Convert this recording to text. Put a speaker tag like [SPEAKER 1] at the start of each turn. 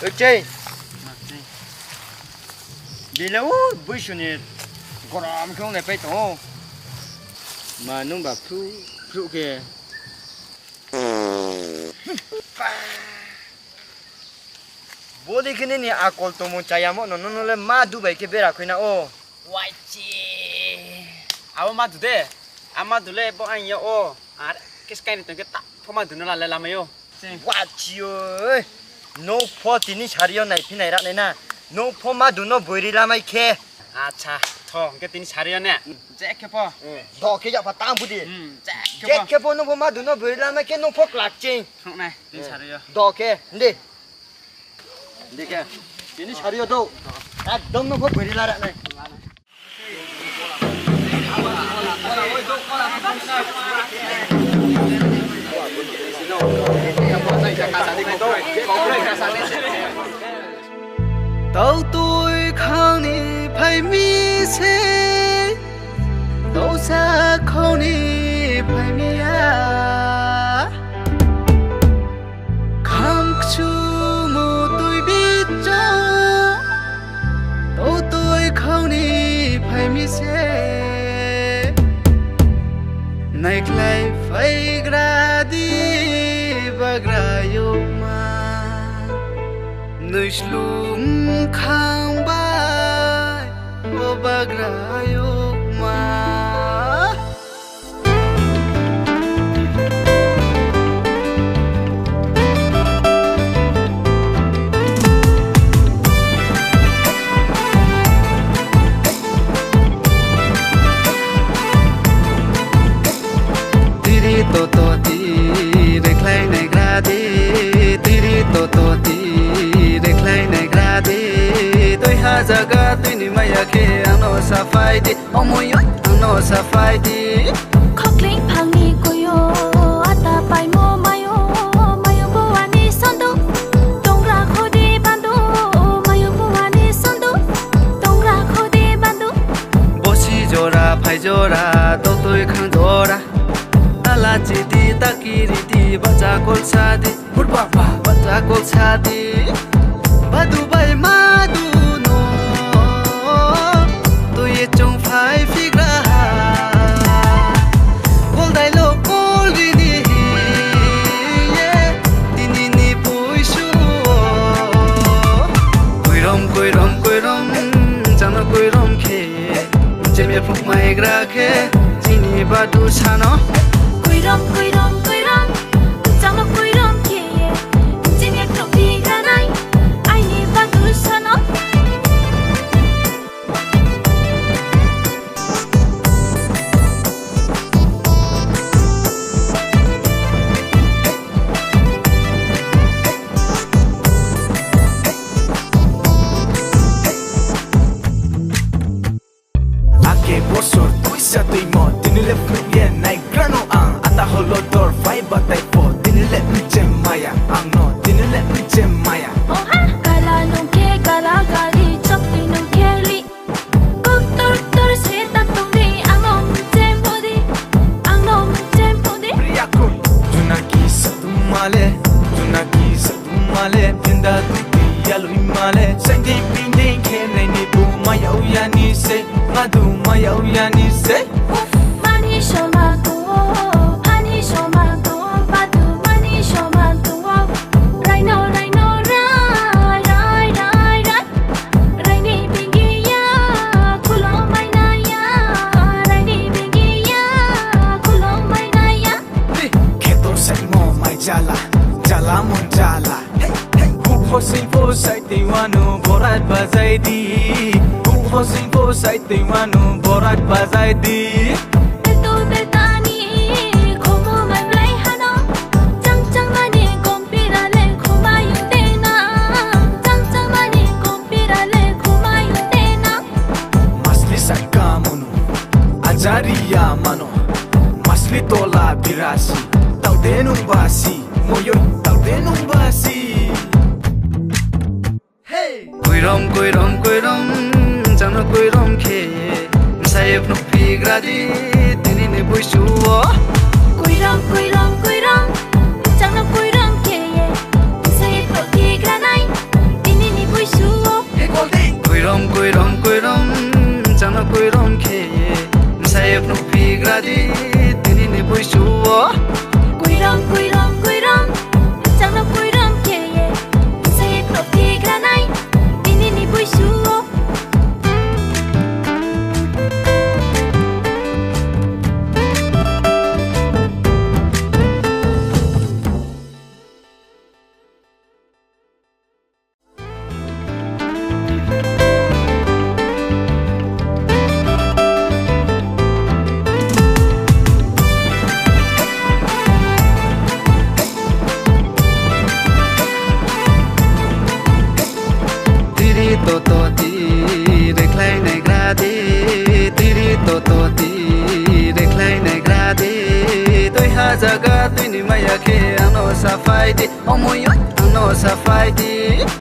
[SPEAKER 1] Oke. Bila bui suni goram không này phải to. Mà nung bạc phu kìa. Bố đi cái này à col to mo chaya mo nó le ma du bai ke bera khoi na o.
[SPEAKER 2] Wai chi. Awa ma du de. Ama du le bo an yo o. À cái sky này cái ta. Phô ma du nó là làm yo.
[SPEAKER 1] Wa chi ơi. No pho tini chariyo này phi này ra này na. No pho ma du no boiri la mai ke.
[SPEAKER 2] Acha. Tho cái tin chariyo nè. Jack ke po.
[SPEAKER 1] Do ke ya patang budi.
[SPEAKER 2] Jack
[SPEAKER 1] ke po no pho ma du no boiri la mai ke no pho klak ching.
[SPEAKER 2] Không này, tin chariyo.
[SPEAKER 1] Do ke ndi. Ndi ke. Tini chariyo do. Ekdom no pho boiri la ra này.
[SPEAKER 3] Tao tôi khang ni phải mi se, tao sa khang ni phải mi à, khang chu mu tôi biết cho, tao tôi khang ni phải mi se, nay lại phải ra đi và ra yêu mà. Nơi lùng khang bay ô bagrayo ma. Tiri to ti reclai nei gradi, tiri to ti reclai nei gradi. Tôi ha jaga tôi ni maya ke ano safai di, omoy ano safai di.
[SPEAKER 4] Khokling phangi koyo ata pai mo mayo mayo buani sandu tongra khodi bandu mayo buani sandu tongra khodi bandu.
[SPEAKER 3] Bosi jora phai jora to tôi khang jora. Ala chi di takiri di bacha kol sa di, purpapa bacha kol sa di. Badu bai madu no, tôi ye trong phải figra. Kol dai lo kol di ni, yeah, tini ni pui su. Koi rom, jano koi rom ke, jeme phuk mai gra ke, tini badu sano.
[SPEAKER 4] Koi rom, jamo koi rom ke, jeme phuk pi granai, ai ni badu sano.
[SPEAKER 5] Ake bosor tuisa tuimo, tinile fluye nai grano ang ata holodor vai batai po, tinile mche maya ang no, tinile mche maya.
[SPEAKER 4] Oha, kala nung ke kala gali chopli nung keli. Kuk tor se tak tong di angom jempodi, angom jempodi.
[SPEAKER 5] Priyakul, junaki sadumale, pinda tuti yalu imale. Sanjay pinde ke nai ni bu maya uyani se, ngadu maya uyani se.
[SPEAKER 4] Mani shoma tuo, pani shoma tuo, patu mani shoma tuo. Raino, rai, raini bingiya, kulo mainaya, raini bingiya, kulo mainaya.
[SPEAKER 5] Ketor sai mo mai jala mon jala. Hosin po sai tiwanu borat bazai di. Hosin po sai tiwanu borat bazai di.
[SPEAKER 4] Betu betani, komo mai blai hano. Chang mani kompira le komayu tena. Chang mani kompira le komayu tena.
[SPEAKER 5] Masli sai kamunu ajaria mano. Masli tola birasi taudenu basi. Moyo taudenu basi.
[SPEAKER 3] Koi rom, jano koi rom ke, sayep no pigradi, tini ne buisuo.
[SPEAKER 4] Koi rom, chang no koi rom ke ye. Say poti granai,
[SPEAKER 3] gradi tini ni buisuo
[SPEAKER 4] Quy rong chẳng nó quy rong kề ye Say nó thì gra này Tini ni bui suo
[SPEAKER 3] toto ti reclai nei gradi tiri toto ti reclai nei gradi toi ha jaga tui ni maya ke ano safai di omoy ano safai di